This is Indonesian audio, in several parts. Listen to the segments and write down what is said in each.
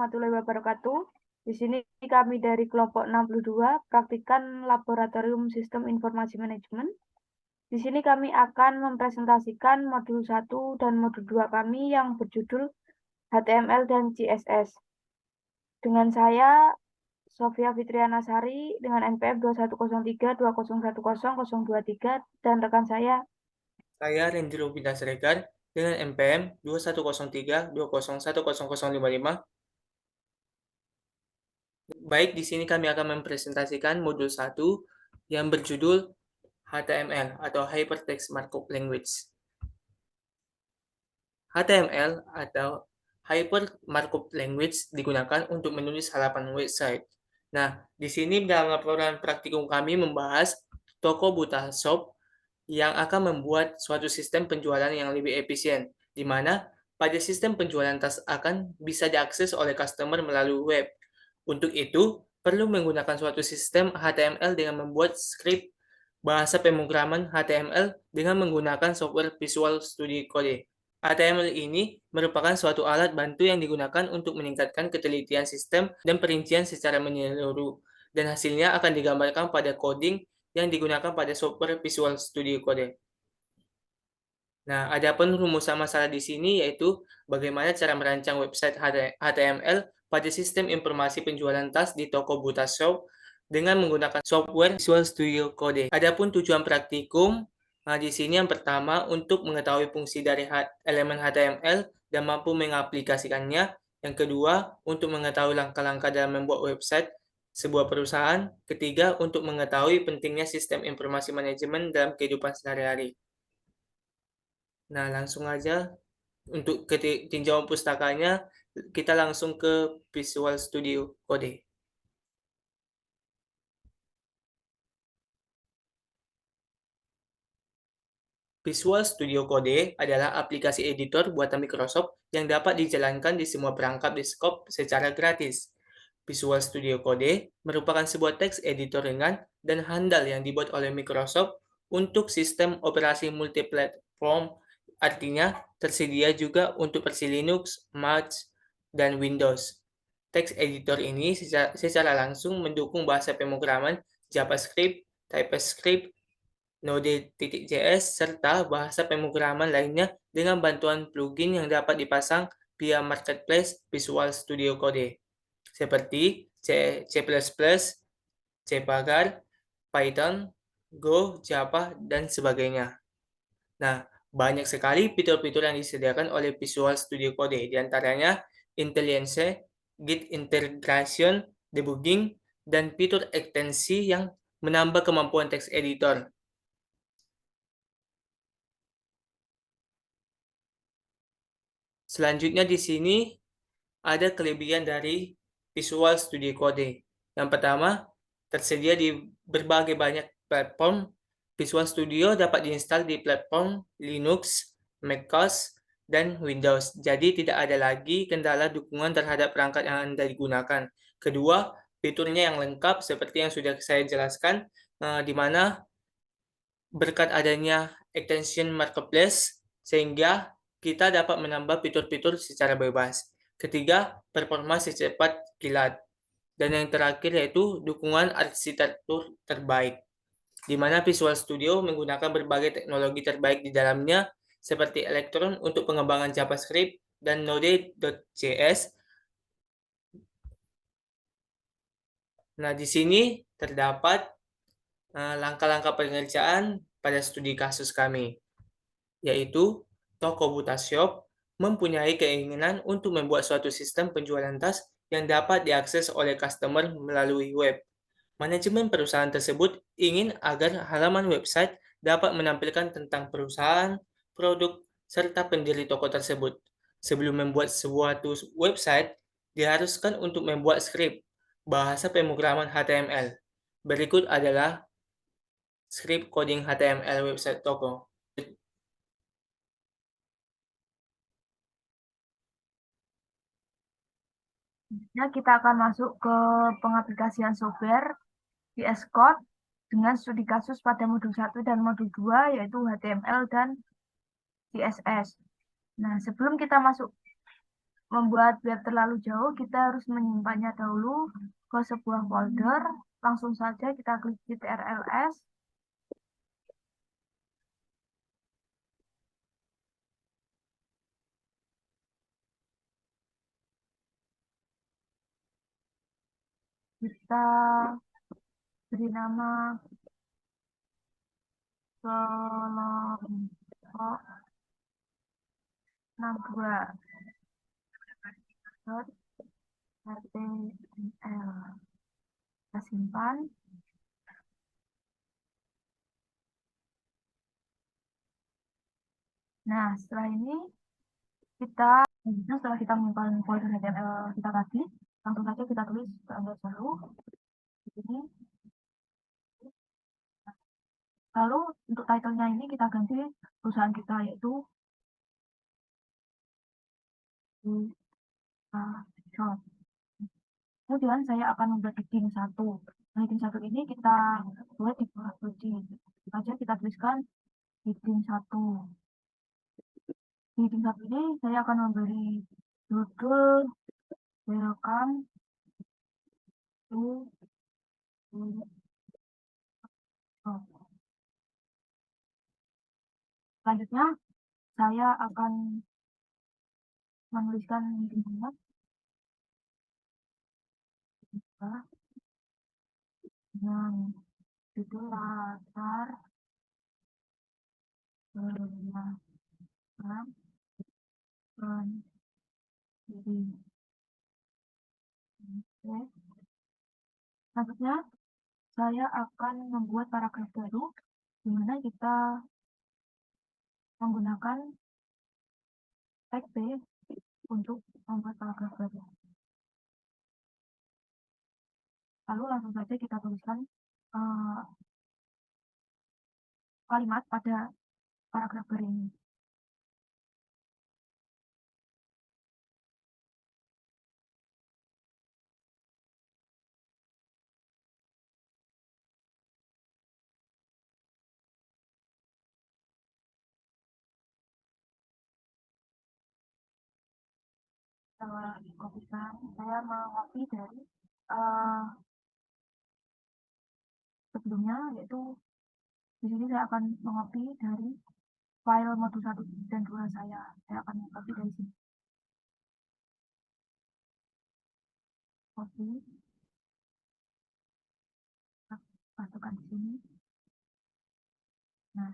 warahmatullahi wabarakatuh. Di sini kami dari kelompok 62 praktikan Laboratorium Sistem Informasi Manajemen. Di sini kami akan mempresentasikan modul 1 dan modul 2 kami yang berjudul HTML dan CSS. Dengan saya, Sofia Fitriana Sari, dengan NPM 210320100023, dan rekan saya. Saya Rendro Pinta Siregar dengan NPM 210320100055. Baik, di sini kami akan mempresentasikan modul 1 yang berjudul HTML atau Hypertext Markup Language. HTML atau Hyper Markup Language digunakan untuk menulis halaman website. Nah, di sini dalam laporan praktikum kami membahas toko buta shop yang akan membuat suatu sistem penjualan yang lebih efisien, di mana pada sistem penjualan tas akan bisa diakses oleh customer melalui web. Untuk itu, perlu menggunakan suatu sistem HTML dengan membuat skrip bahasa pemrograman HTML dengan menggunakan software Visual Studio Code. HTML ini merupakan suatu alat bantu yang digunakan untuk meningkatkan ketelitian sistem dan perincian secara menyeluruh, dan hasilnya akan digambarkan pada coding yang digunakan pada software Visual Studio Code. Nah, adapun rumusan masalah di sini yaitu bagaimana cara merancang website HTML pada sistem informasi penjualan tas di toko buta shop dengan menggunakan software Visual Studio Code. Adapun tujuan praktikum, di sini yang pertama untuk mengetahui fungsi dari elemen HTML dan mampu mengaplikasikannya. Yang kedua, untuk mengetahui langkah-langkah dalam membuat website sebuah perusahaan. Ketiga, untuk mengetahui pentingnya sistem informasi manajemen dalam kehidupan sehari-hari. Nah, langsung aja untuk tinjauan pustakanya, kita langsung ke Visual Studio Code. Visual Studio Code adalah aplikasi editor buatan Microsoft yang dapat dijalankan di semua perangkat desktop secara gratis. Visual Studio Code merupakan sebuah teks editor ringan dan handal yang dibuat oleh Microsoft untuk sistem operasi multiplatform, artinya tersedia juga untuk versi Linux, Mac, dan Windows. Teks editor ini secara langsung mendukung bahasa pemrograman JavaScript, TypeScript, Node.js, serta bahasa pemrograman lainnya dengan bantuan plugin yang dapat dipasang via Marketplace Visual Studio Code, seperti C++, Cpagar, Python, Go, Java, dan sebagainya. Nah, banyak sekali fitur-fitur yang disediakan oleh Visual Studio Code, diantaranya IntelliSense, Git Integration, Debugging, dan fitur ekstensi yang menambah kemampuan text editor. Selanjutnya di sini ada kelebihan dari Visual Studio Code. Yang pertama, tersedia di berbagai banyak platform. Visual Studio dapat diinstal di platform Linux, macOS, dan Windows. Jadi tidak ada lagi kendala dukungan terhadap perangkat yang Anda digunakan. Kedua, fiturnya yang lengkap seperti yang sudah saya jelaskan, di mana berkat adanya extension Marketplace, sehingga kita dapat menambah fitur-fitur secara bebas. Ketiga, performa secepat kilat. Dan yang terakhir yaitu dukungan arsitektur terbaik, di mana Visual Studio menggunakan berbagai teknologi terbaik di dalamnya, seperti Electron untuk pengembangan JavaScript dan Node.js. Nah, di sini terdapat langkah-langkah pengerjaan pada studi kasus kami, yaitu toko buta shop mempunyai keinginan untuk membuat suatu sistem penjualan tas yang dapat diakses oleh customer melalui web. Manajemen perusahaan tersebut ingin agar halaman website dapat menampilkan tentang perusahaan, produk, serta pendiri toko tersebut. Sebelum membuat sebuah website, diharuskan untuk membuat skrip bahasa pemrograman HTML. Berikut adalah skrip coding HTML website toko. Nah, kita akan masuk ke pengaplikasian software VS Code dengan studi kasus pada modul 1 dan modul 2, yaitu HTML dan CSS. Nah, sebelum kita masuk membuat biar terlalu jauh, kita harus menyimpannya dahulu ke sebuah folder. Langsung saja kita klik ctrls. Kita beri nama kelompok 62 HTML. Kita simpan. Nah, setelah ini setelah kita menyimpan folder HTML kita tadi, langsung saja kita tulis tanda seru di sini. Lalu untuk title-nya ini kita ganti perusahaan kita, yaitu Shop. Kemudian saya akan membuat heading 1. Nah, heading 1 ini kita buat di bawah body. Saja kita tuliskan heading 1. Di heading 1 ini saya akan memberi judul welcome to shop. Selanjutnya saya akan menuliskan heading dengan judul latar belakang pendiri. Selanjutnya saya akan membuat paragraf baru di mana kita menggunakan tag B untuk membuat paragraf baru. Lalu langsung saja kita tuliskan kalimat pada paragraf baru ini. Saya mengcopy dari sebelumnya, yaitu di sini saya akan mengcopy dari file modul 1 dan 2 saya akan mengcopy dari sini. Copy, masukkan di sini. Nah,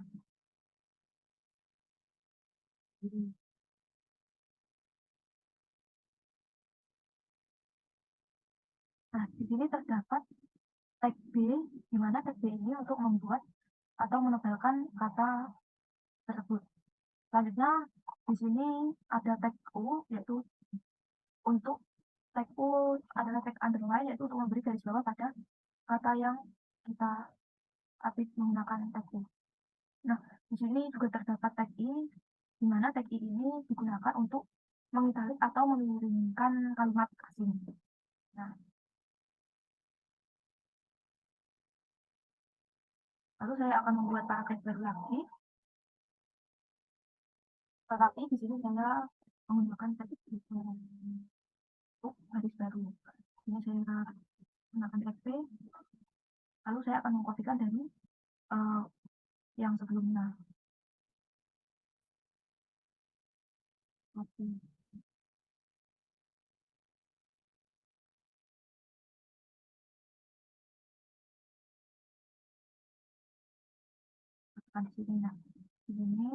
jadi di sini terdapat tag B, di mana tag B ini untuk membuat atau menebalkan kata tersebut. Selanjutnya di sini ada tag U, yaitu untuk tag U adalah tag underline, yaitu untuk memberi garis bawah pada kata yang kita ketik menggunakan tag U. Nah, di sini juga terdapat tag I, di mana tag I ini digunakan untuk mengitalik atau mengiringkan kalimat asing. Nah, lalu saya akan membuat paragraf baru lagi. Tetapi di sini saya menggunakan tag untuk garis baru. Ini saya menggunakan tag P. Lalu saya akan mengkopikan dari yang sebelumnya. Oke. Di sini, nah, di sini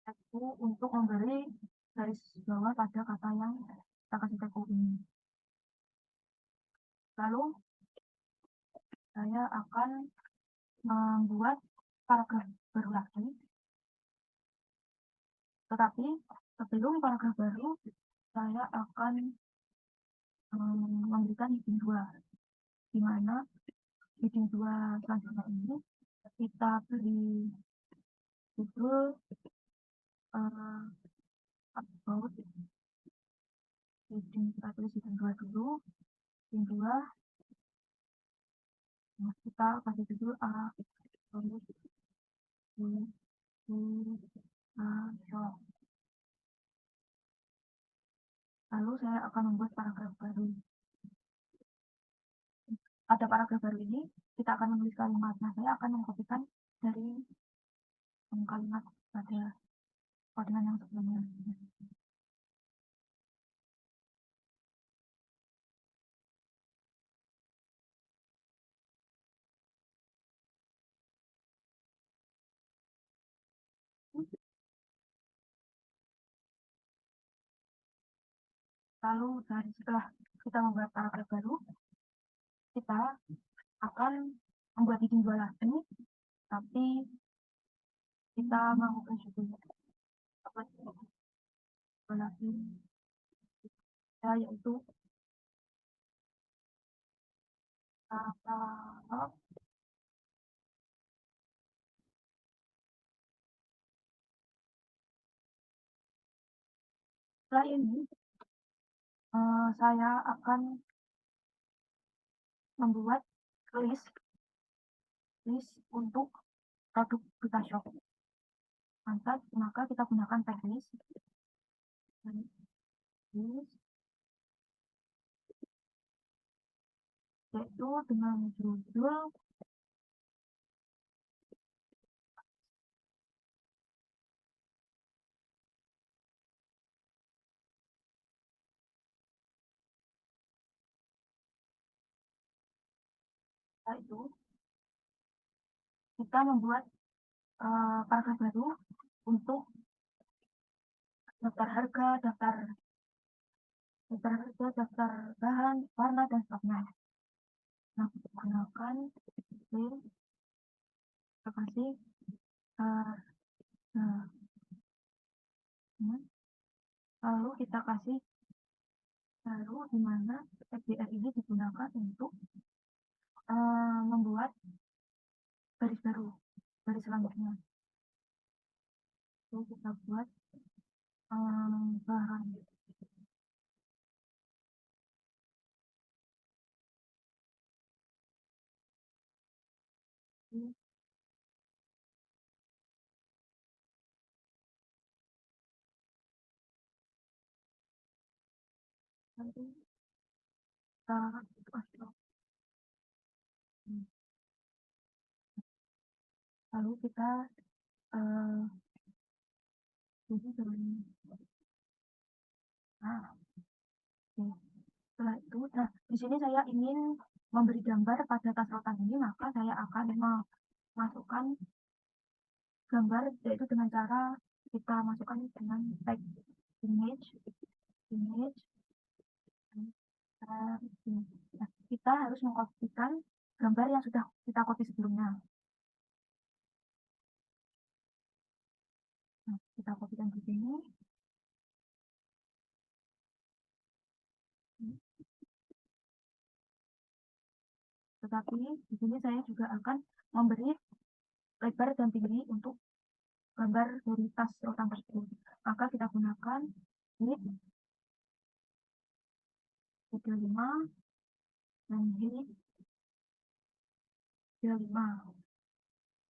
aku untuk memberi garis bawah pada kata yang kita kasih tag ini. Lalu saya akan membuat paragraf baru lagi. Tetapi sebelum paragraf baru, saya akan memberikan heading 2, di mana heading 2 selanjutnya ini kita beri judul about heading, kita tulis heading 2 dulu. Heading 2 kita kasih judul shop. Lalu saya akan membuat paragraf baru. Pada paragraf baru ini, kita akan menulis kalimat. Nah, saya akan mengkopikan dari kalimat pada codingan yang sebelumnya. Lalu setelah kita membuat paragraf baru, kita akan membuat heading 2 lagi, tapi kita melakukan juga lagi, yaitu setelah ini saya akan membuat list untuk produk Butashop. Maka kita gunakan tag list yaitu dengan judul itu kita membuat paragraf baru untuk daftar harga, daftar bahan, warna, dan stoknya. Nah, gunakan kasih lalu kita kasih baru di mana FBR ini digunakan untuk membuat garis baru, garis selanjutnya. Lalu kita buat bahan. Nanti lalu kita setelah itu, nah di sini saya ingin memberi gambar pada tas rotan ini, maka saya akan memasukkan gambar yaitu dengan cara kita masukkan dengan tag image. Nah, kita harus mengkopikan gambar yang sudah kita copy sebelumnya. Nah, kita kopikan di sini. Tetapi di sini saya juga akan memberi lebar dan tinggi untuk gambar dari tas rotan tersebut. Maka kita gunakan width 35 dan height 35.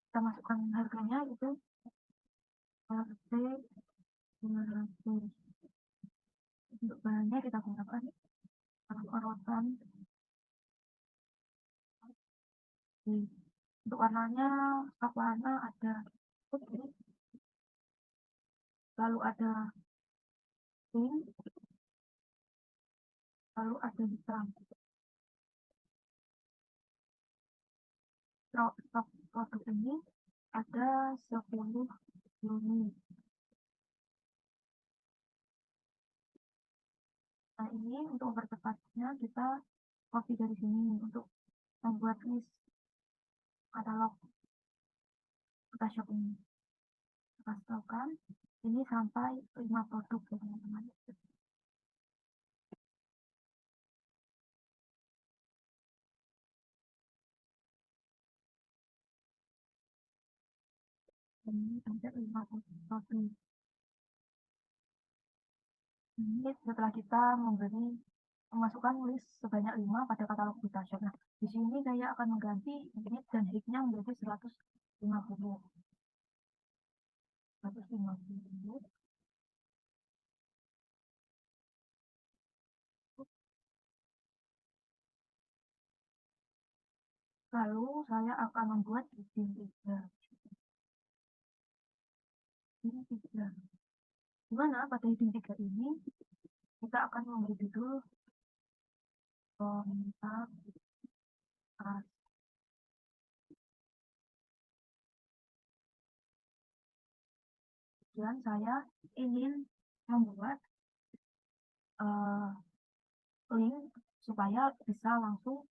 Kita masukkan harganya itu RT 200. Untuk bahannya kita gunakan rotan. Untuk warnanya, warna ada putih, lalu ada pink, lalu ada hitam. Stok produk ini ada 10 unit. Nah, ini untuk mempercepatnya kita copy dari sini untuk membuat list katalog Butashop ini. Kita stokkan ini sampai 5 produk ya teman-teman. Ini sampai 5 produk. Ini setelah kita memasukkan list sebanyak 5 pada katalog Butashop. Nah, di sini saya akan mengganti unit dan height-nya menjadi 150. 150. Lalu saya akan membuat izin 3. Izin 3. Dimana pada izin 3 ini kita akan memberi judul kontak as. Dan saya ingin membuat link supaya bisa langsung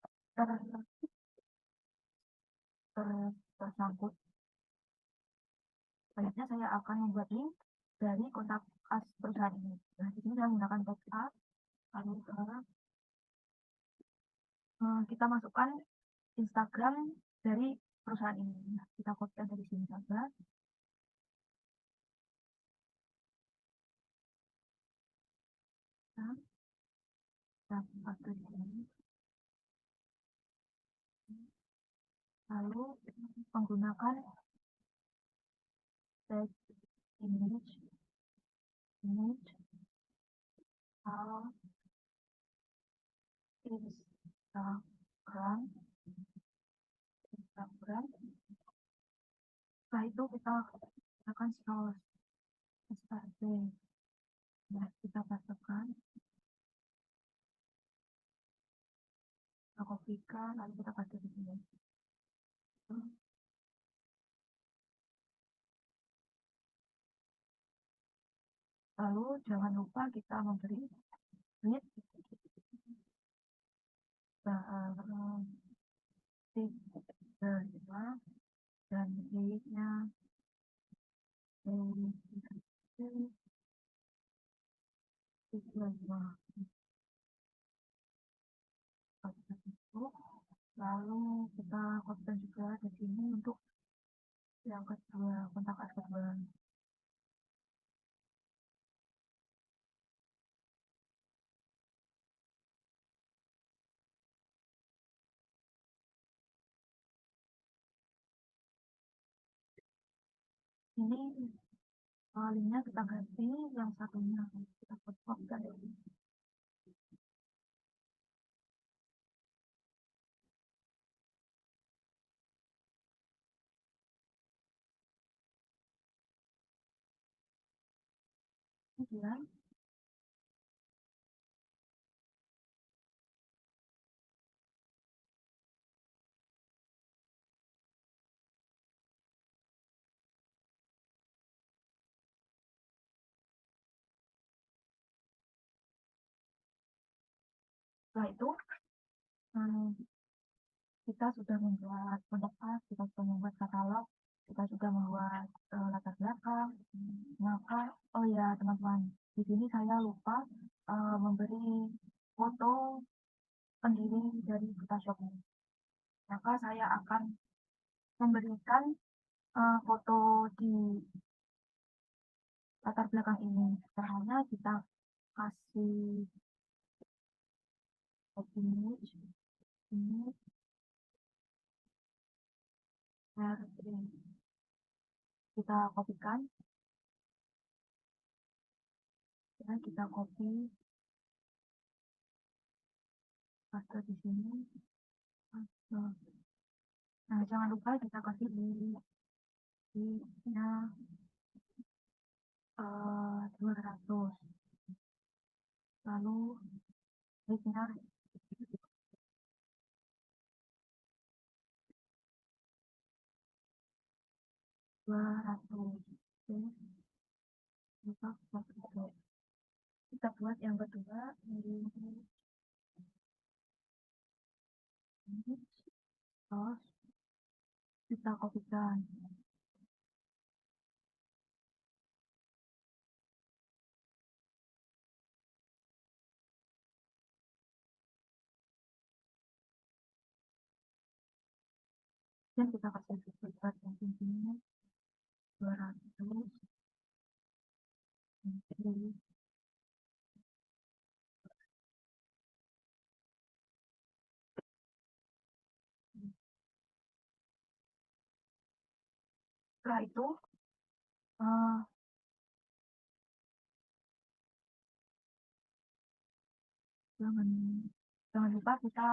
tersangkut. Selanjutnya saya akan membuat link dari kontak as perusahaan ini. Nah, di sini saya menggunakan teks A, lalu kita masukkan Instagram dari perusahaan ini. Nah, kita kopikan dari sini saja. Nah, kita paste di sini. Lalu menggunakan tag image Instagram. Setelah itu kita gunakan source SRC. Nah, kita pastekan, kita kopikan, lalu kita paste di sini. Lalu jangan lupa kita memberi width dan height-nya 35. Lalu kita kopikan juga di sini untuk yang kedua, kontak as kedua. Ini linknya kita ganti, yang satunya kita kopikan. Kemudian setelah itu kita sudah membuat kontak as, kita sudah membuat katalog, kita sudah membuat latar belakang. Maka, oh ya teman-teman, di sini saya lupa memberi foto pendiri dari Photoshop ini. Maka saya akan memberikan foto di latar belakang ini. Caranya kita kasih image ini kita kopikan dan kita copy paste di sini. Nah, jangan lupa kita kasih nya 200. Lalu nya 200. Kita buat yang kedua ini, terus kita kopikan. Dan kita kasih sekitar yang tingginya 200. Setelah itu Eh, jangan jangan lupa kita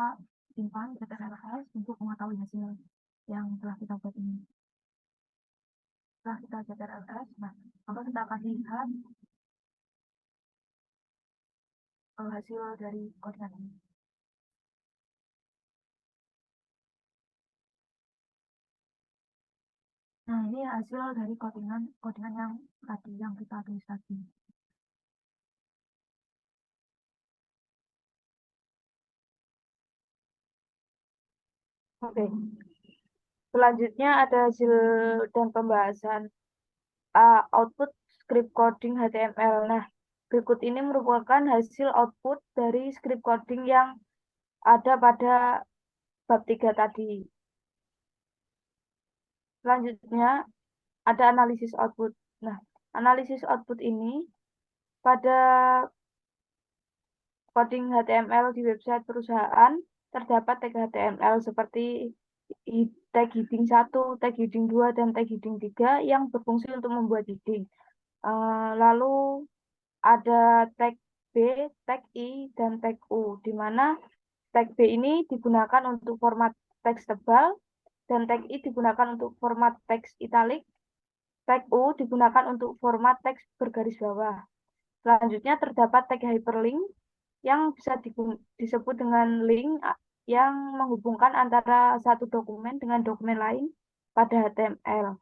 simpan CTRLS untuk mengetahui hasil yang telah kita buat ini. Setelah kita CTRLS, nah, maka kita akan lihat hasil dari codingan ini. Nah, ini hasil dari codingan yang tadi, yang kita tulis tadi. Oke. Selanjutnya ada hasil dan pembahasan output script coding HTML. Nah, berikut ini merupakan hasil output dari script coding yang ada pada bab 3 tadi. Selanjutnya ada analisis output. Nah, analisis output ini pada coding HTML di website perusahaan terdapat tag HTML seperti tag heading 1, tag heading 2, dan tag heading 3 yang berfungsi untuk membuat heading. Lalu ada tag B, tag I, dan tag U, di mana tag B ini digunakan untuk format teks tebal, dan tag I digunakan untuk format teks italik, tag U digunakan untuk format teks bergaris bawah. Selanjutnya terdapat tag hyperlink yang bisa disebut dengan link yang menghubungkan antara satu dokumen dengan dokumen lain pada HTML.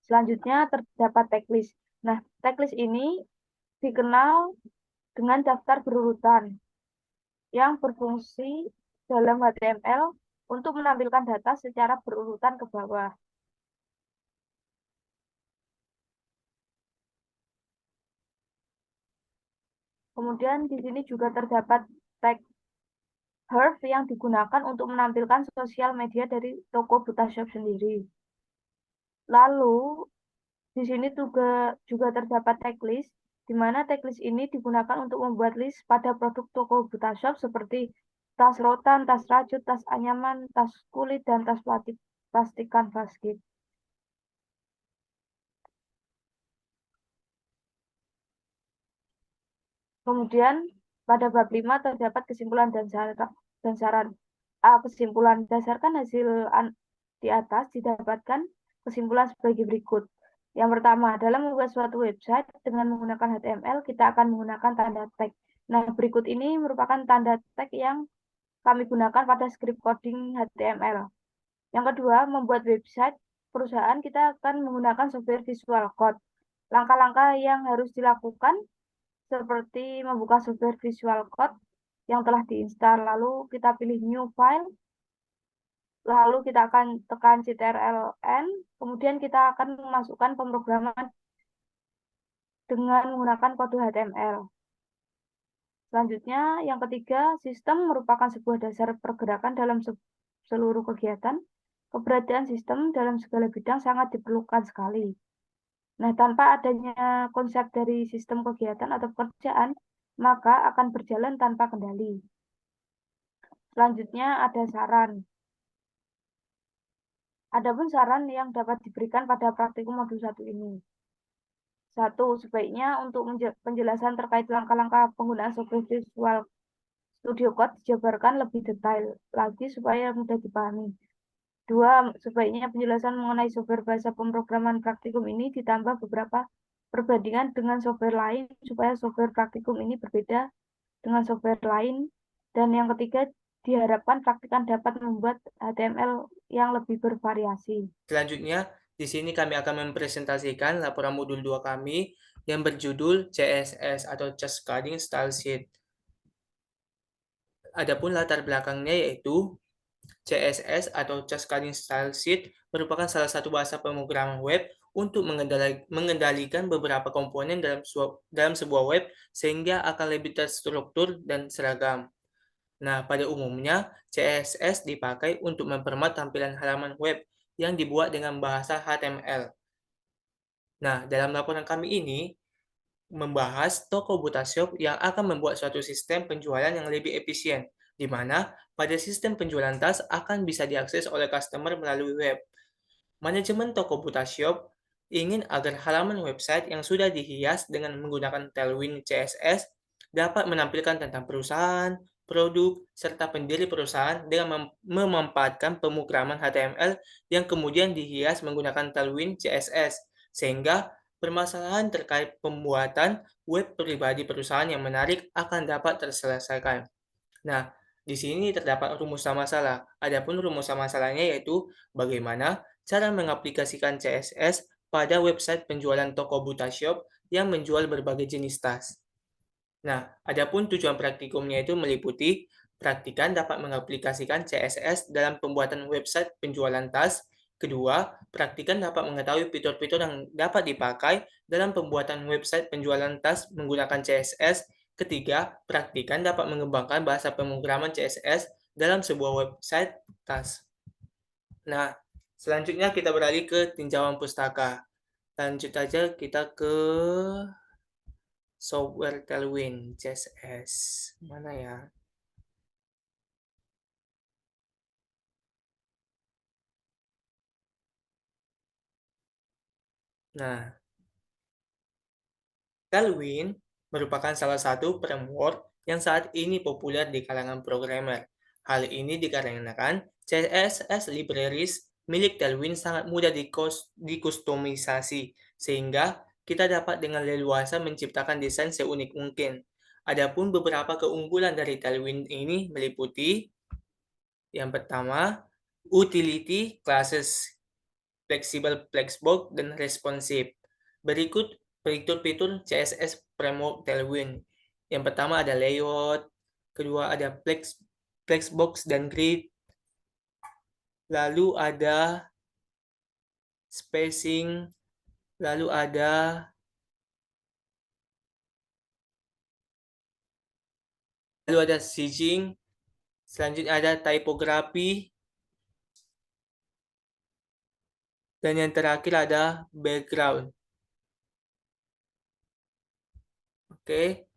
Selanjutnya terdapat tag list. Nah, tag list ini dikenal dengan daftar berurutan yang berfungsi dalam HTML untuk menampilkan data secara berurutan ke bawah. Kemudian di sini juga terdapat tag href yang digunakan untuk menampilkan sosial media dari toko Butashop sendiri. Lalu di sini juga terdapat tag list, di mana tag-list ini digunakan untuk membuat list pada produk toko Butashop seperti tas rotan, tas rajut, tas anyaman, tas kulit, dan tas plastik kanvas kit. Kemudian pada bab 5 terdapat kesimpulan dan saran. Kesimpulan berdasarkan hasil di atas didapatkan kesimpulan sebagai berikut. Yang pertama, dalam membuat suatu website dengan menggunakan HTML, kita akan menggunakan tanda tag. Nah, berikut ini merupakan tanda tag yang kami gunakan pada script coding HTML. Yang kedua, membuat website perusahaan, kita akan menggunakan software Visual Code. Langkah-langkah yang harus dilakukan seperti membuka software Visual Code yang telah diinstal, lalu kita pilih New File, lalu kita akan tekan CTRL-N, kemudian kita akan memasukkan pemrograman dengan menggunakan kode HTML. Selanjutnya, yang ketiga, sistem merupakan sebuah dasar pergerakan dalam seluruh kegiatan. Keberadaan sistem dalam segala bidang sangat diperlukan sekali. Nah, tanpa adanya konsep dari sistem kegiatan atau pekerjaan, maka akan berjalan tanpa kendali. Selanjutnya ada saran. Adapun saran yang dapat diberikan pada praktikum modul 1 ini. 1. Sebaiknya untuk penjelasan terkait langkah-langkah penggunaan software Visual Studio Code dijabarkan lebih detail lagi supaya mudah dipahami. 2. Sebaiknya penjelasan mengenai software bahasa pemrograman praktikum ini ditambah beberapa perbandingan dengan software lain supaya software praktikum ini berbeda dengan software lain. Dan yang ketiga, diharapkan praktikan dapat membuat HTML yang lebih bervariasi. Selanjutnya, di sini kami akan mempresentasikan laporan modul 2 kami yang berjudul CSS atau Just Coding Style Sheet. Adapun latar belakangnya yaitu CSS atau Just Coding Style Sheet merupakan salah satu bahasa pemrograman web untuk mengendalikan beberapa komponen dalam sebuah web sehingga akan lebih terstruktur dan seragam. Nah, pada umumnya CSS dipakai untuk mempermudah tampilan halaman web yang dibuat dengan bahasa HTML. Nah, dalam laporan kami ini membahas toko Butashop yang akan membuat suatu sistem penjualan yang lebih efisien, di mana pada sistem penjualan tas akan bisa diakses oleh customer melalui web. Manajemen toko Butashop ingin agar halaman website yang sudah dihias dengan menggunakan Tailwind CSS dapat menampilkan tentang perusahaan, produk, serta pendiri perusahaan dengan memanfaatkan pemrograman HTML yang kemudian dihias menggunakan Tailwind CSS, sehingga permasalahan terkait pembuatan web pribadi perusahaan yang menarik akan dapat terselesaikan. Nah, di sini terdapat rumusan masalah. Adapun rumusan masalahnya yaitu bagaimana cara mengaplikasikan CSS pada website penjualan toko buta shop yang menjual berbagai jenis tas. Nah, adapun tujuan praktikumnya itu meliputi praktikan dapat mengaplikasikan CSS dalam pembuatan website penjualan tas. Kedua, praktikan dapat mengetahui fitur-fitur yang dapat dipakai dalam pembuatan website penjualan tas menggunakan CSS. Ketiga, praktikan dapat mengembangkan bahasa pemrograman CSS dalam sebuah website tas. Nah, selanjutnya kita beralih ke tinjauan pustaka. Lanjut aja kita ke software Tailwind CSS. Mana ya? Nah, Tailwind merupakan salah satu framework yang saat ini populer di kalangan programmer. Hal ini dikarenakan CSS libraries milik Tailwind sangat mudah dikustomisasi, sehingga kita dapat dengan leluasa menciptakan desain seunik mungkin. Adapun beberapa keunggulan dari Tailwind ini meliputi yang pertama, utility classes fleksibel, flexbox, dan responsif. Berikut fitur-fitur CSS Framework Tailwind. Yang pertama ada layout, kedua ada flexbox dan grid, lalu ada spacing, lalu ada staging, selanjutnya ada typography, dan yang terakhir ada background. Oke,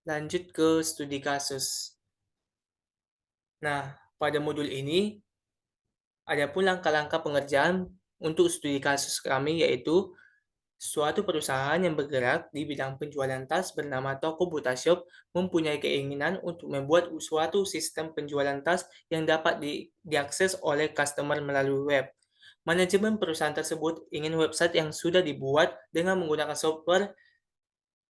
lanjut ke studi kasus. Nah, pada modul ini ada pun langkah-langkah pengerjaan untuk studi kasus kami, yaitu suatu perusahaan yang bergerak di bidang penjualan tas bernama Toko Buta Shop mempunyai keinginan untuk membuat suatu sistem penjualan tas yang dapat diakses oleh customer melalui web. Manajemen perusahaan tersebut ingin website yang sudah dibuat dengan menggunakan software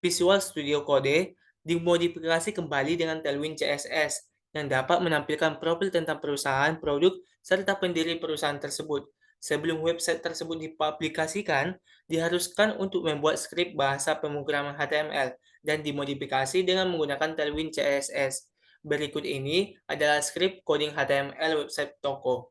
Visual Studio Code dimodifikasi kembali dengan Tailwind CSS yang dapat menampilkan profil tentang perusahaan, produk, serta pendiri perusahaan tersebut. Sebelum website tersebut dipublikasikan, diharuskan untuk membuat skrip bahasa pemrograman HTML dan dimodifikasi dengan menggunakan Tailwind CSS. Berikut ini adalah skrip coding HTML website toko.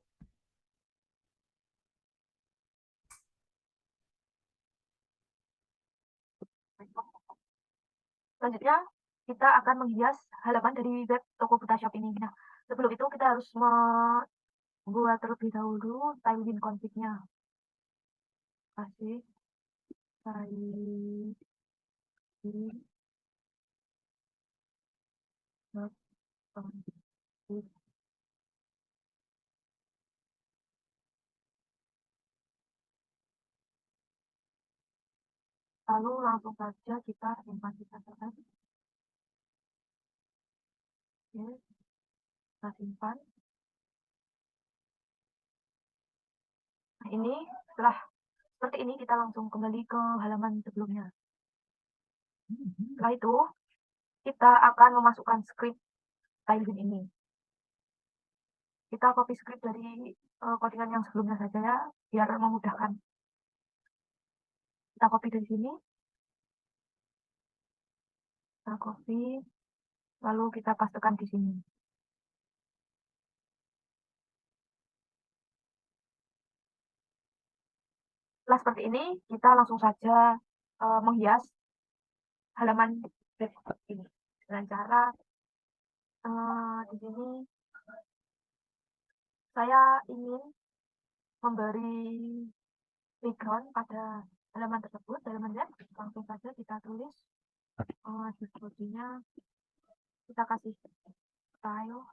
Selanjutnya, kita akan menghias halaman dari web toko buta shop ini. Nah, sebelum itu kita harus membuat terlebih dahulu Tailwind config-nya. Kasih Tailwind config. Lalu langsung saja kita simpan di catatan. Oke, kita simpan. Nah, ini setelah seperti ini kita langsung kembali ke halaman sebelumnya. Setelah itu, kita akan memasukkan script Tailwind ini. Kita copy script dari codingan yang sebelumnya saja ya, biar memudahkan. Kita copy dari sini. Kita copy, lalu kita pastekan di sini. Setelah seperti ini, kita langsung saja menghias halaman web ini dengan cara di sini saya ingin memberi background pada halaman tersebut, halaman web. Langsung saja kita tulis deskripsinya, kita kasih style,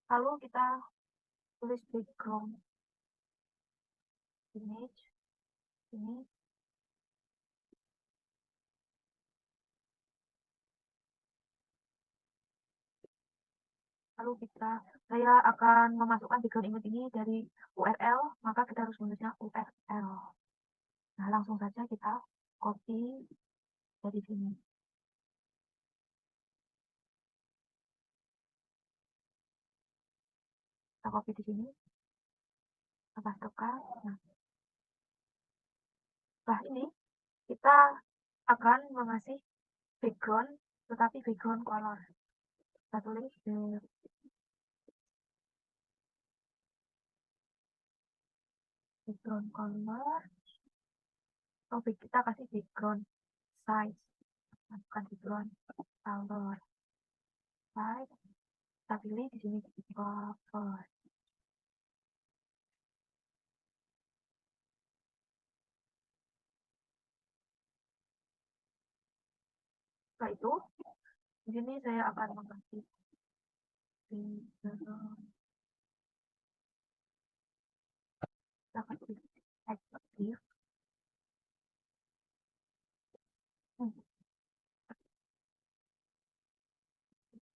lalu kita tulis background image ini. Lalu saya akan memasukkan background image ini dari URL, maka kita harus menulisnya URL. Nah, langsung saja kita copy dari sini. Kita copy di sini, kita pastekan. Nah, setelah ini kita akan mengasih background, tetapi background color. Kita tulis background color. Oh, kita kasih background size, bukan background color. Size, kita pilih di sini cover. Setelah itu, di sini saya akan mengasih aktif.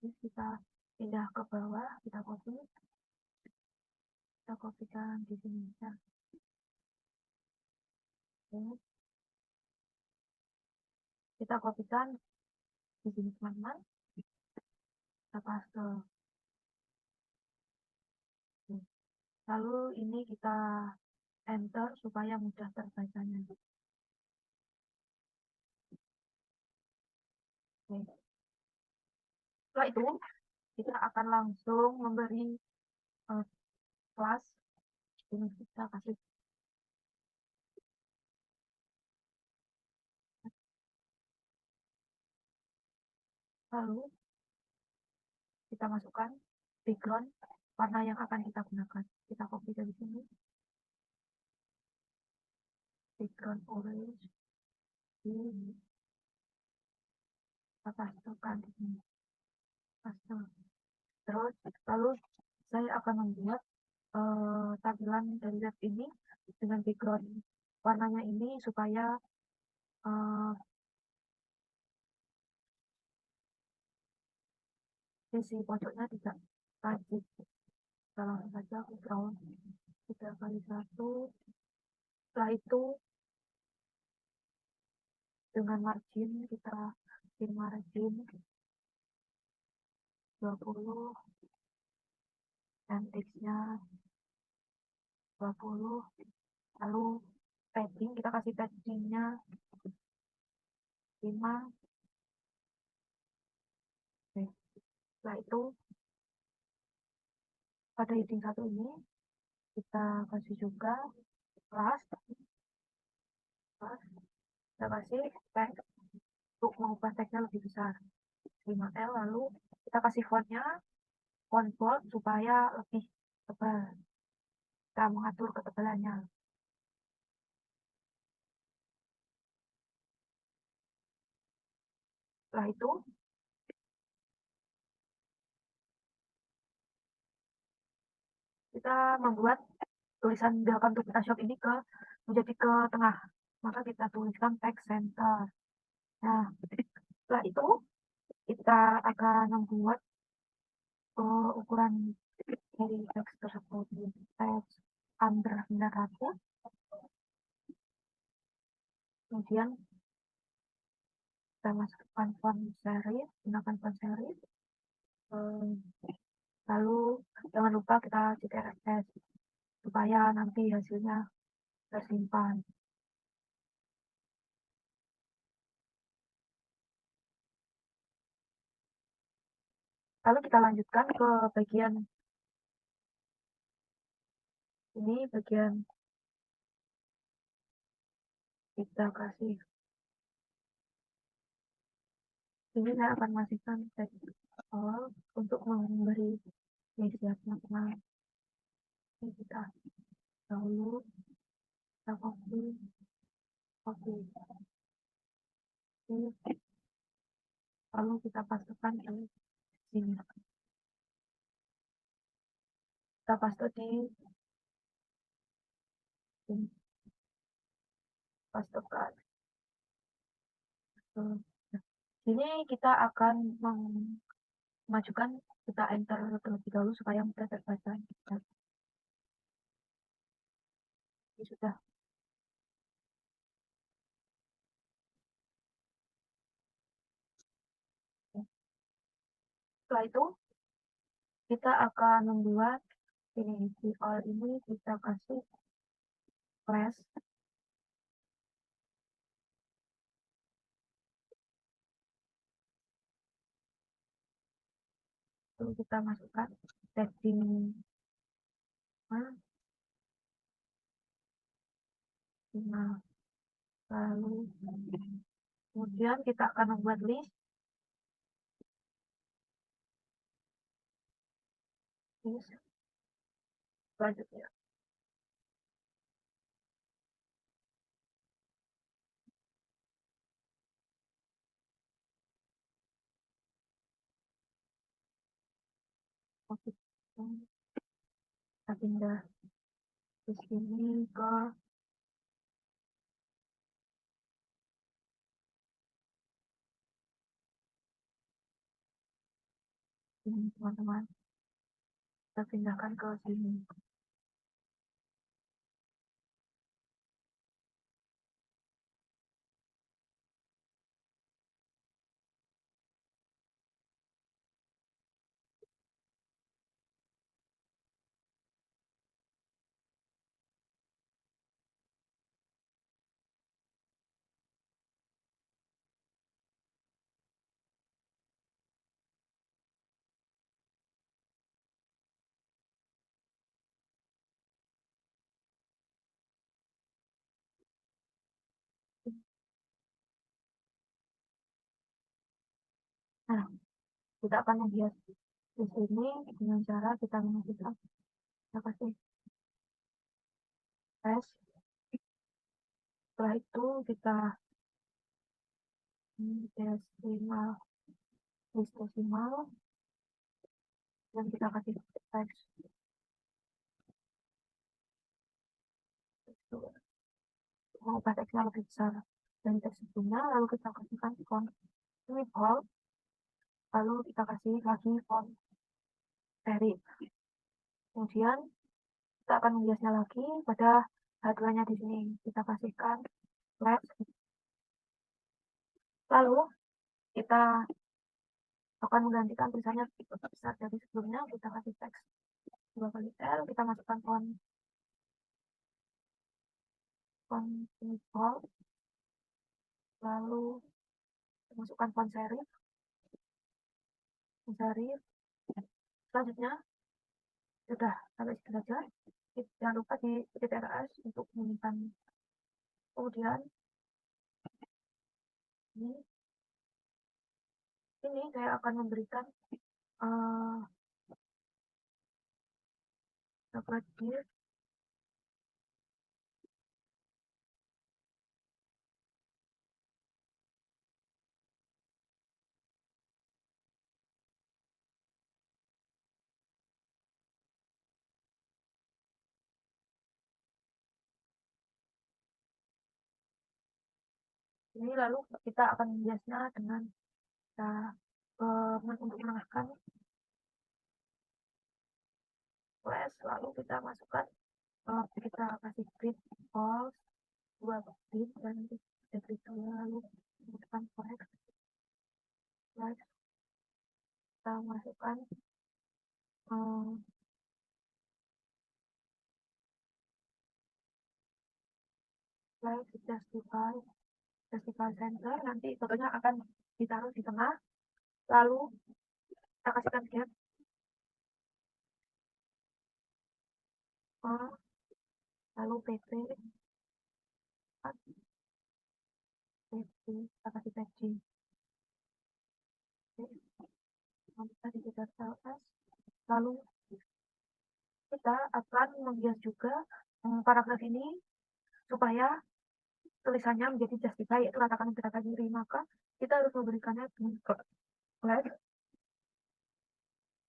Kita pindah ke bawah, kita kopikan di sini. Kita kopikan di sini teman-teman. Kita paste. Lalu ini kita enter supaya mudah terbacanya. Setelah itu kita akan langsung memberi kelas. Ini kita kasih lalu kita masukkan background warna yang akan kita gunakan. Kita copy dari sini, background orange, ini kita pastekan di sini, paste. Terus lalu saya akan membuat tampilan dari web ini dengan background warnanya ini supaya sisi pojoknya tidak tajam. Kita langsung saja background 3x1. Setelah itu dengan margin kita bikin margin 20 dan teksnya 20. Lalu padding kita kasih paddingnya 5. Oke. Setelah itu pada heading 1 ini kita kasih juga kelas, kita kasih teks untuk mengubah teksnya lebih besar 5L. Lalu kita kasih fontnya font bold supaya lebih tebal, kita mengatur ketebalannya. Setelah itu kita membuat tulisan Welcome to PetaShop ini menjadi ke tengah, maka kita tuliskan text center. Nah, setelah itu kita akan membuat ukuran dari teks tersebut, teks under 900. Kemudian kita masukkan font serif, gunakan font serif. Lalu jangan lupa kita CTRL-S supaya nanti hasilnya tersimpan. Lalu kita lanjutkan ke bagian ini, bagian kita kasih. Ini saya akan masukkan teks all untuk memberi inisiatifnya. Ini kita download, kita copy. Lalu kita pastikan di sini. kita paste di sini, pastekan. Sini kita akan memajukan, kita enter terlebih dahulu supaya mudah terbaca. Ini sudah. Setelah itu kita akan membuat ini di all ini kita kasih press. Lalu kita masukkan setting lalu kemudian kita akan membuat list. Selanjutnya kita pindah ke sini ke sini, teman-teman. Kita pindahkan ke sini. Nah, kita akan menghias di sini dengan cara kita mengasihkan, kita kasih press. Setelah itu kita desimal dan kita kasih teks. Mengubah teksnya lebih besar dari teks sebelumnya, lalu kita kasihkan font ini bold, lalu kita kasih lagi font serif. Kemudian kita akan menghiasnya lagi pada H2-nya di sini. Kita kasihkan flat. Lalu kita akan menggantikan tulisannya lebih besar dari sebelumnya. Kita kasih teks 2 kali L. Kita masukkan font ini bold. Lalu masukkan font serif. Selanjutnya sudah sampai situ saja. Jangan lupa di TTRS untuk menyimpan. Kemudian ini saya akan memberikan dapat div ini, lalu kita akan menghiasnya dengan untuk menengahkan flash, lalu kita masukkan kita kasih print false 2 bit dan print 2, lalu masukkan correct flash, kita masukkan flash justify center, nanti fotonya akan ditaruh di tengah, lalu kita kasihkan gap lalu pp kita kasih padding. Kita di TTRS, lalu kita akan menghias juga paragraf ini supaya tulisannya menjadi justify, yaitu ratakan gerakan kiri, maka kita harus memberikannya flag.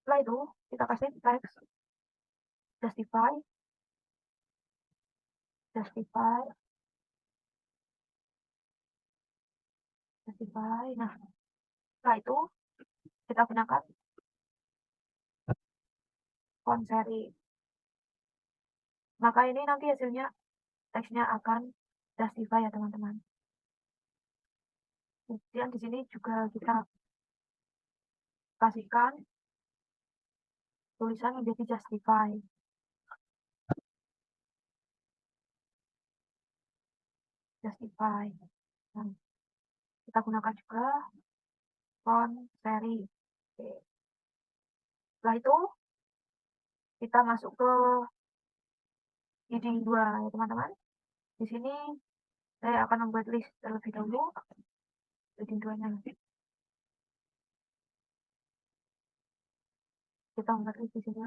Setelah itu kita kasih teks justify, justify, justify. Nah, setelah itu kita gunakan font serif. Maka ini nanti hasilnya teksnya akan justify ya teman-teman. Kemudian di sini juga kita kasihkan tulisan menjadi justify. Justify. Nah, kita gunakan juga font serif. Oke. Setelah itu kita masuk ke heading 2 ya teman-teman. Di sini saya akan membuat list terlebih dahulu. Heading 2-nya. Kita membuat list di sini.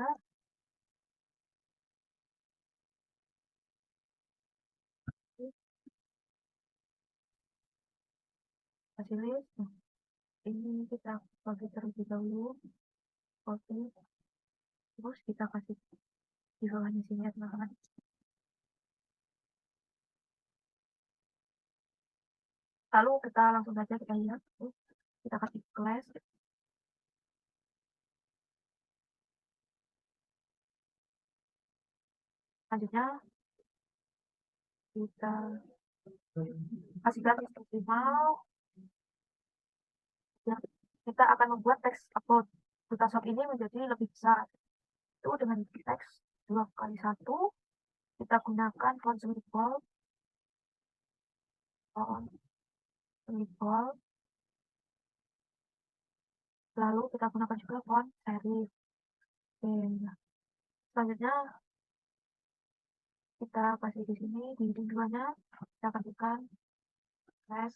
Kasih list. Nah, ini kita bagi terlebih dahulu. Copy. Terus kita kasih di bawahnya sini ya teman-teman. Lalu kita langsung saja kita lihat. Kita kasih class. Selanjutnya kita kasih garis optimal. Ya, kita akan membuat teks upload Photoshop ini menjadi lebih besar. Itu dengan teks 2x1. Kita gunakan font semi-bold. Font semi-bold. Lalu kita gunakan juga font serif. Selanjutnya kita kasih di sini di heading 2-nya kita kasihkan slash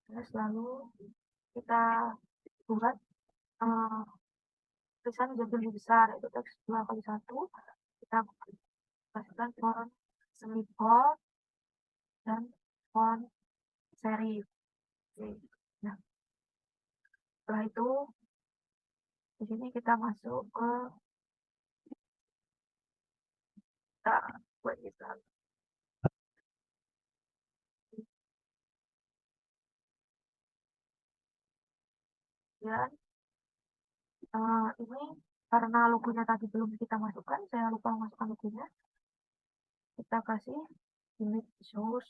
slash lalu kita buat tulisan menjadi lebih besar, itu teks 2x1. Kita kasihkan font semi-bold dan font serif. Oke. Nah, setelah itu di sini kita masuk ke kita buat kita dan ini karena logonya tadi belum kita masukkan, saya lupa masukkan logonya. Kita kasih image source,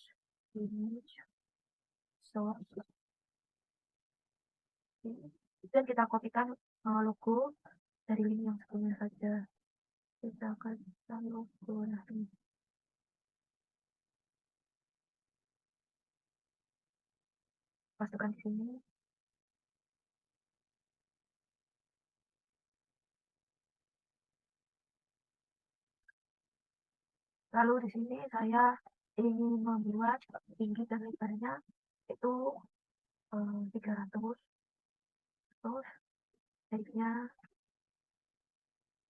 dan kita kopikan logo dari link yang sebelumnya saja. Kita kasihkan logo. Nah, ini masukkan di sini. Lalu di sini saya ingin membuat tinggi dan lebarnya itu 300. Terus height-nya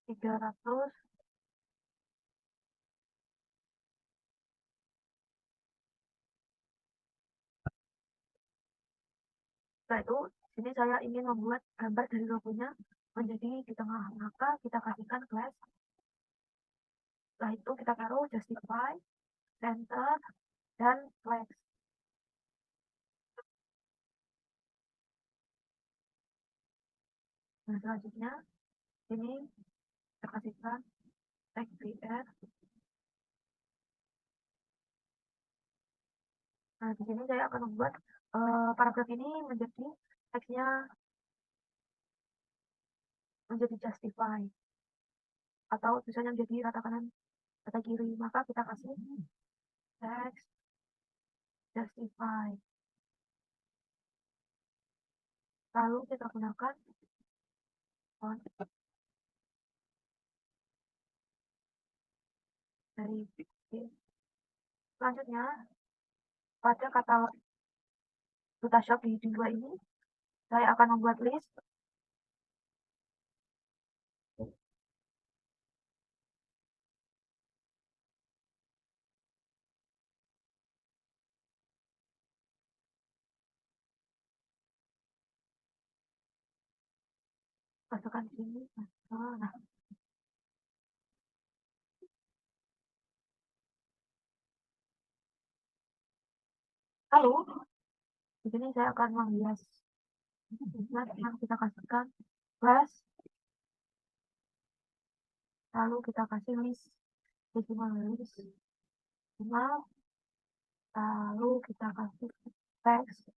300. Setelah itu sini saya ingin membuat gambar dari logonya menjadi di tengah, maka kita kasihkan class. Setelah itu kita taruh justify, center, dan flex. Nah, selanjutnya ini kita kasihkan tag BR. Nah, di sini saya akan membuat paragraf ini menjadi teksnya menjadi justify atau tulisannya menjadi rata kanan rata kiri, maka kita kasih teks justify. Lalu kita gunakan font dari selanjutnya pada kata Photoshop di heading 2 ini saya akan membuat list. masukkan di sini. Nah, lalu di sini saya akan menghias yang kita kasihkan plus, lalu kita kasih list decimal list 5, lalu kita kasih text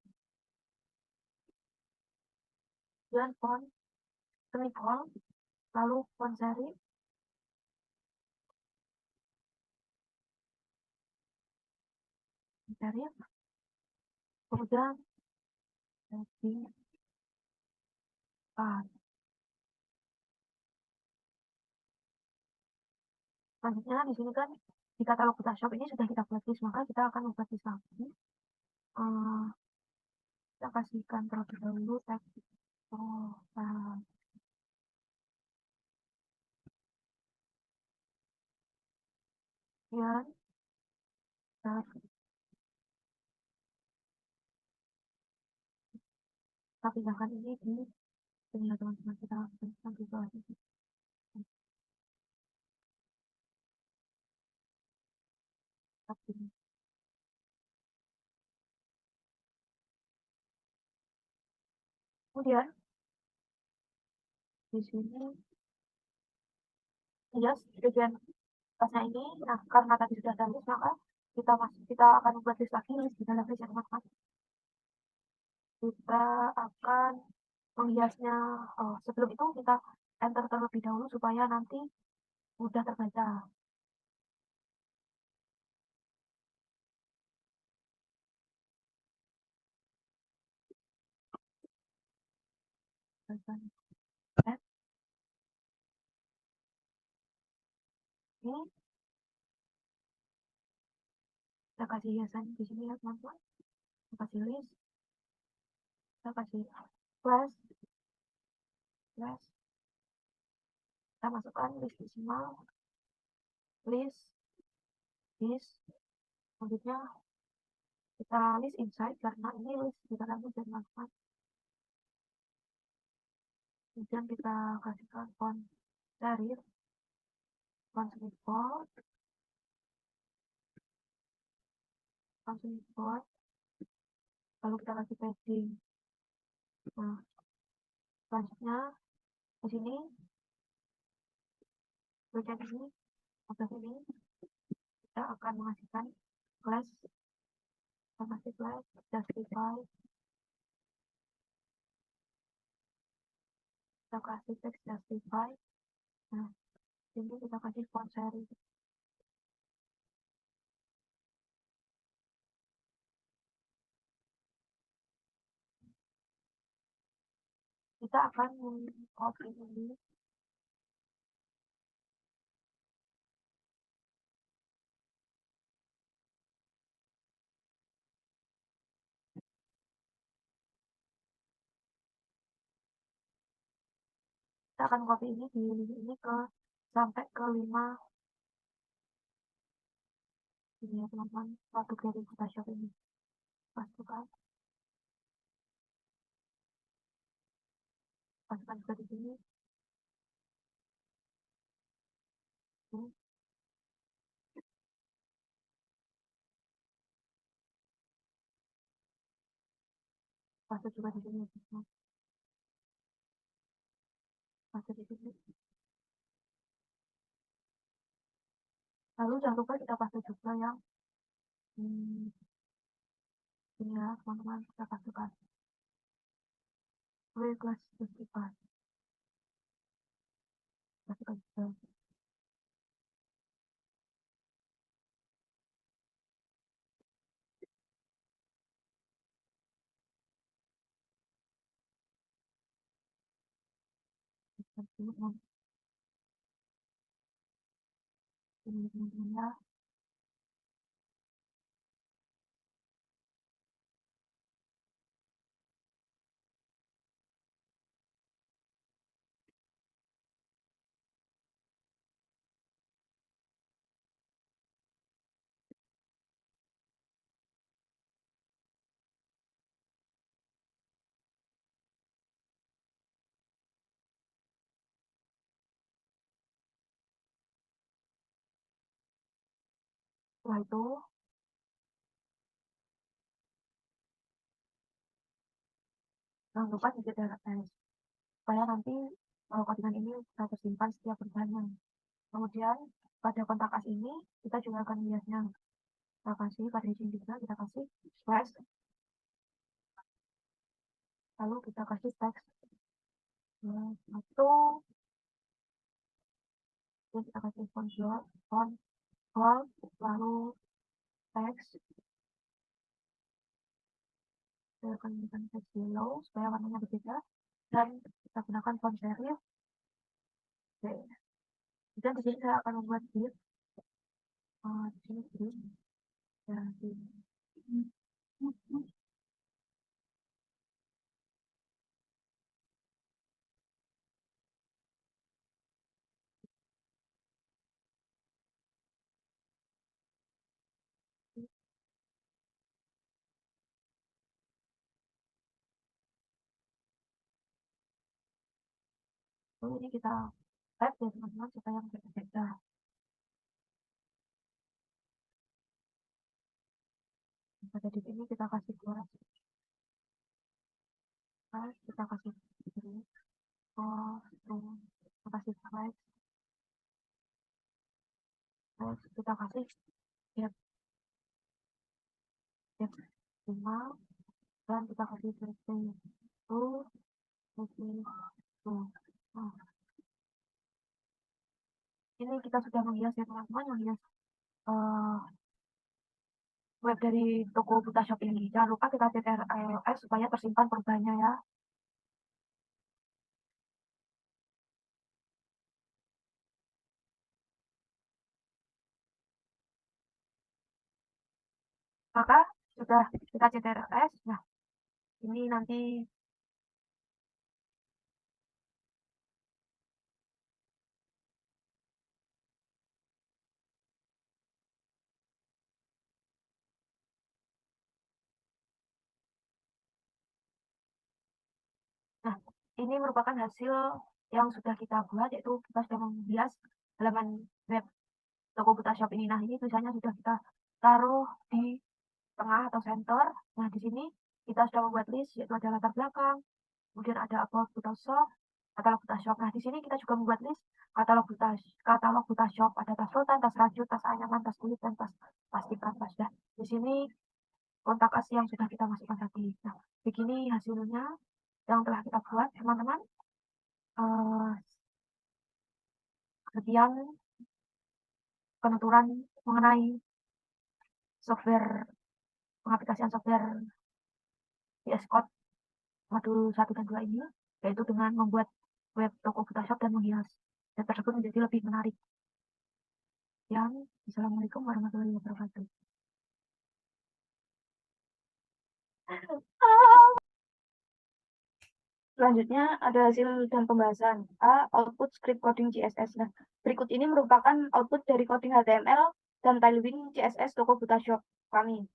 dan font semicolon, lalu font serif serif, kemudian heading 4. Selanjutnya di sini kan di katalog Photoshop ini sudah kita blacklist, maka kita akan memblacklist lagi. Kita kasihkan terlebih dahulu teks ya, kita pindahkan ini di sini ya teman-teman, kita lakukan visualisasi ini. Kemudian di sini ya bagian atasnya ini, nah karena tadi sudah ada list, maka kita akan membuat list lagi, list di dalam list yang teman-teman. Kita akan menghiasnya, sebelum itu kita enter terlebih dahulu supaya nanti mudah terbaca. Ini kita kasih hiasan di sini ya teman-teman, kita kasih list, kita kasih flash, kita masukkan list decimal, list, selanjutnya kita list inside karena ini list di dalam list ya teman-teman. Kemudian kita kasihkan font serif, font semicolon, lalu kita kasih padding. Nah, selanjutnya di sini bagian ini atas ini kita akan mengasihkan class, kita kasih class justify, kita kasih text justify. Nah, ini kita kasih font serif. Kita akan copy ini, kita akan copy ini di ini ke sampai ke 5 ini ya teman-teman, satu dari Photoshop ini masukkan juga di sini. Ini masuk juga di sini, masuk di sini. Lalu jangan lupa kita pasang juga yang ini ya teman-teman, kita pasangkan class justify, masukkan juga. Ini teman-teman ya. Setelah itu jangan lupa di-CTRL supaya nanti codingan ini bisa tersimpan setiap perubahannya. Kemudian pada kontak as ini kita juga akan melihatnya. Kita kasih pada izin juga kita kasih slash, lalu kita kasih teks satu, dan kita kasih font bold, lalu teks, saya akan gunakan teks yellow supaya warnanya berbeda, dan kita gunakan font serif. Oke. Dan di sini saya akan membuat div di sini div dan div. Lalu ini kita type ya teman-teman supaya berbeda. Pada di sini kita kasih keluar, kita kasih ini, kita kasih slide, terus kita kasih gap 5, dan kita kasih setting tuh. Nah, ini kita sudah menghias ya teman-teman, menghias web dari toko Butashop ini. Jangan lupa kita CTRL supaya tersimpan perubahannya ya. Maka sudah kita CTRL. Nah, ini nanti nah, ini merupakan hasil yang sudah kita buat, yaitu kita sudah menghias halaman web toko Butashop ini. Nah, ini tulisannya sudah kita taruh di tengah atau center. Nah, di sini kita sudah membuat list, yaitu ada latar belakang, kemudian ada about Butashop, katalog Butashop. Nah, di sini kita juga membuat list katalog Butashop. Ada tas rotan, tas rajut, tas anyaman, tas kulit, dan tas plastik kanvas. Nah, di sini kontak as yang sudah kita masukkan tadi. Nah, begini hasilnya yang telah kita buat, teman-teman. Kemudian penuturan mengenai software, pengaplikasian software VS Code modul 1 dan 2 ini, yaitu dengan membuat web toko Butashop dan menghias web tersebut menjadi lebih menarik. Dan Assalamualaikum warahmatullahi wabarakatuh. Selanjutnya ada hasil dan pembahasan. Output script coding CSS. Nah, berikut ini merupakan output dari coding HTML dan Tailwind CSS toko Butashop kami.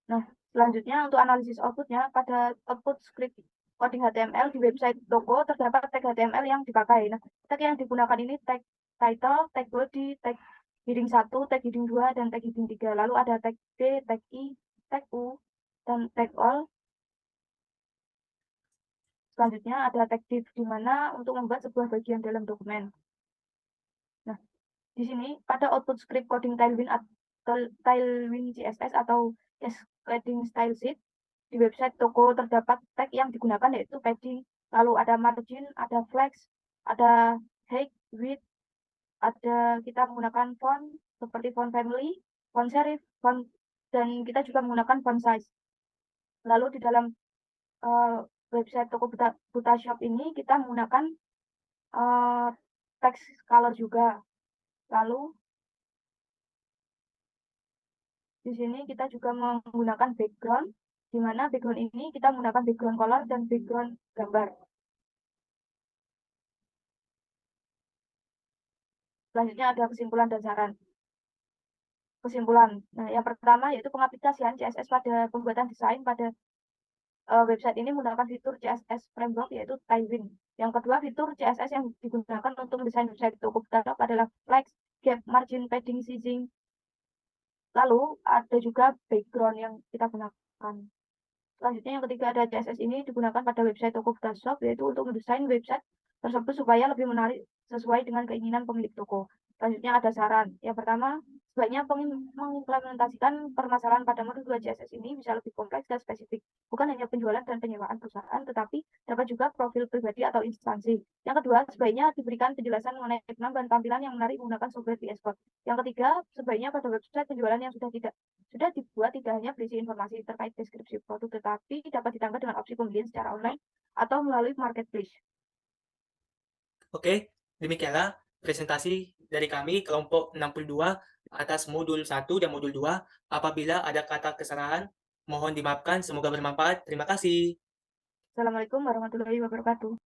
Nah, selanjutnya untuk analisis outputnya, pada output script coding HTML di website toko terdapat tag HTML yang dipakai. Nah, tag yang digunakan ini tag title, tag body, tag heading 1, tag heading 2, dan tag heading 3. Lalu ada tag D, tag I, tag U, dan tag all. Selanjutnya ada tag div di mana untuk membuat sebuah bagian dalam dokumen. Nah, di sini pada output script coding Tailwind CSS atau cascading style sheet di website toko terdapat tag yang digunakan yaitu padding, lalu ada margin, ada flex, ada height, width, ada kita menggunakan font seperti font family, font serif, font, dan kita juga menggunakan font size. Lalu di dalam website toko Butashop ini kita menggunakan text color juga. Lalu di sini kita juga menggunakan background, di mana background ini kita menggunakan background color dan background gambar. Selanjutnya ada kesimpulan dan saran. Kesimpulan. Nah, yang pertama yaitu pengaplikasian CSS pada pembuatan desain pada website ini menggunakan fitur CSS framework yaitu Tailwind. Yang kedua, fitur CSS yang digunakan untuk mendesain website toko buta adalah flex, gap, margin, padding, sizing. Lalu ada juga background yang kita gunakan. Selanjutnya yang ketiga ada CSS ini digunakan pada website toko buta shop yaitu untuk mendesain website tersebut supaya lebih menarik sesuai dengan keinginan pemilik toko. Selanjutnya ada saran. Yang pertama, sebaiknya mengimplementasikan permasalahan pada modul 2 CSS ini bisa lebih kompleks dan spesifik. Bukan hanya penjualan dan penyewaan perusahaan, tetapi dapat juga profil pribadi atau instansi. Yang kedua, sebaiknya diberikan penjelasan mengenai penambahan tampilan yang menarik menggunakan software VS Code. Yang ketiga, sebaiknya pada website penjualan yang sudah dibuat tidak hanya berisi informasi terkait deskripsi produk, tetapi dapat ditambah dengan opsi pembelian secara online atau melalui marketplace. Oke, demikianlah presentasi dari kami kelompok 62 atas modul 1 dan modul 2. Apabila ada kata kesalahan, mohon dimaafkan. Semoga bermanfaat. Terima kasih. Assalamualaikum warahmatullahi wabarakatuh.